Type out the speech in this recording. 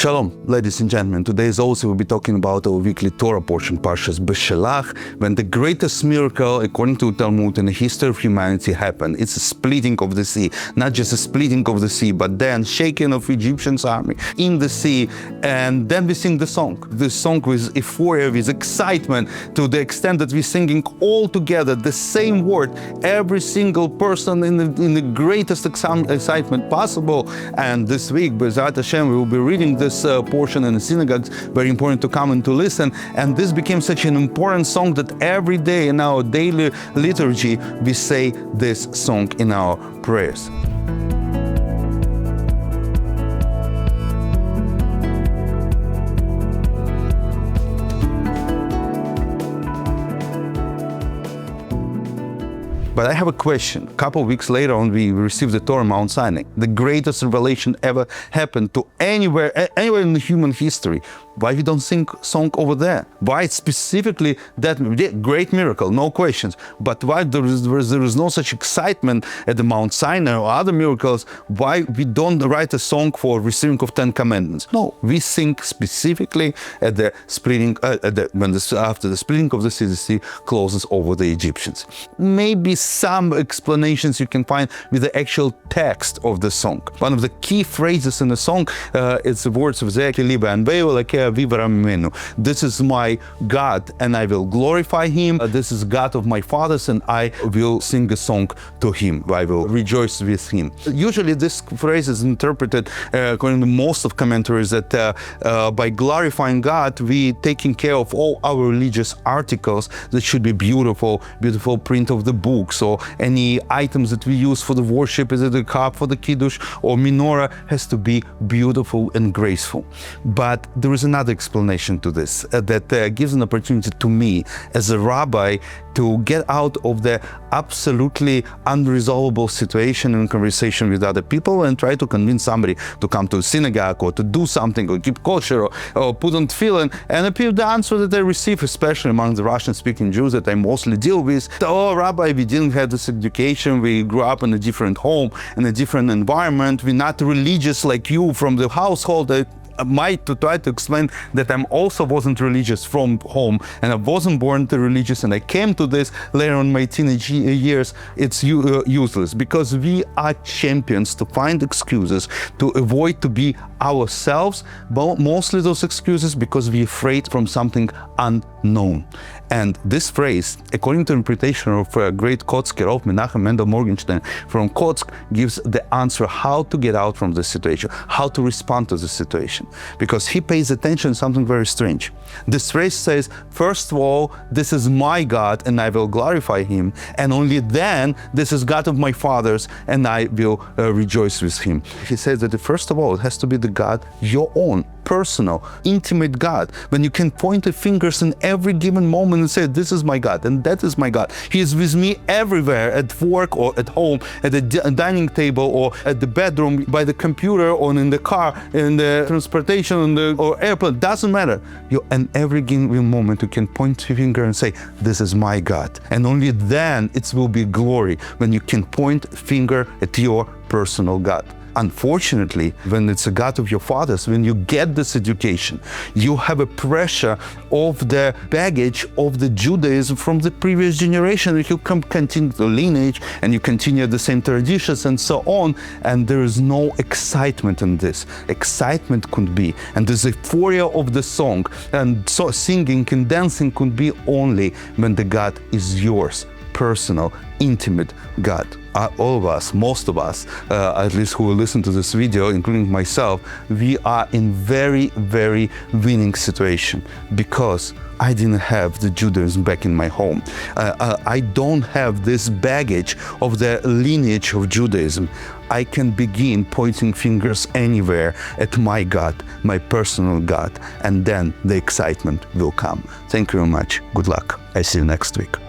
Shalom, ladies and gentlemen. Today, as always, we'll be talking about our weekly Torah portion, Parshas BeShalach, when the greatest miracle, according to Talmud, in the history of humanity happened. It's a splitting of the sea, not just a splitting of the sea, but then shaking of Egyptian's army in the sea. And then we sing the song. The song with euphoria, with excitement, to the extent that we're singing all together the same word, every single person in the greatest excitement possible. And this week, B'ezrat Hashem, we will be reading this portion in the synagogues. Very important to come and to listen. And this became such an important song that every day in our daily liturgy we say this song in our prayers. But I have a question. A couple of weeks later on, we received the Torah on Mount Sinai. The greatest revelation ever happened to anywhere in human history. Why we don't sing song over there? Why specifically that great miracle? No questions. But why there is no such excitement at the Mount Sinai or other miracles? Why we don't write a song for receiving of 10 commandments? No, we sing specifically at the splitting, after the splitting of the sea closes over the Egyptians. Maybe some explanations you can find with the actual text of the song. One of the key phrases in the song is the words of this is my God, and I will glorify him. This is God of my fathers, and I will sing a song to him. I will rejoice with him. Usually this phrase is interpreted, according to most of commentaries, that by glorifying God, we taking care of all our religious articles that should be beautiful print of the books, or any items that we use for the worship, is it the cup for the kiddush or menorah, has to be beautiful and graceful. But there is another explanation to this that gives an opportunity to me as a rabbi to get out of the absolutely unresolvable situation in conversation with other people and try to convince somebody to come to a synagogue or to do something or keep kosher or put on tefillin. And the answer that I receive, especially among the Russian-speaking Jews that I mostly deal with, oh, Rabbi, we didn't have this education, we grew up in a different home, in a different environment, we're not religious like you from the household. To try to explain that I also wasn't religious from home, and I wasn't born to religious, and I came to this later on my teenage years. It's useless, because we are champions to find excuses to avoid to be ourselves, but mostly those excuses because we're afraid from something unknown. And this phrase, according to interpretation of great Kotzker of Menachem Mendel Morgenstern from Kotsk, gives the answer how to get out from the situation, how to respond to the situation. Because he pays attention to something very strange. This phrase says, first of all, this is my God and I will glorify him. And only then, this is God of my fathers and I will rejoice with him. He says that first of all, it has to be the God, your own, personal, intimate God. When you can point the fingers in every given moment and say, this is my God and that is my God. He is with me everywhere, at work or at home, at the dining table or at the bedroom, by the computer or in the car, in the transportation or airplane, doesn't matter. And every given moment you can point your finger and say, this is my God. And only then it will be glory, when you can point a finger at your personal God. Unfortunately, when it's a God of your fathers, when you get this education, you have a pressure of the baggage of the Judaism from the previous generation. You continue the lineage and you continue the same traditions and so on, and there is no excitement in this. Excitement could be, and the euphoria of the song and so singing and dancing could be only when the God is yours, personal, intimate God. All of us, most of us, at least who will listen to this video, including myself, we are in very, very winning situation, because I didn't have the Judaism back in my home. I don't have this baggage of the lineage of Judaism. I can begin pointing fingers anywhere at my God, my personal God, and then the excitement will come. Thank you very much. Good luck. I see you next week.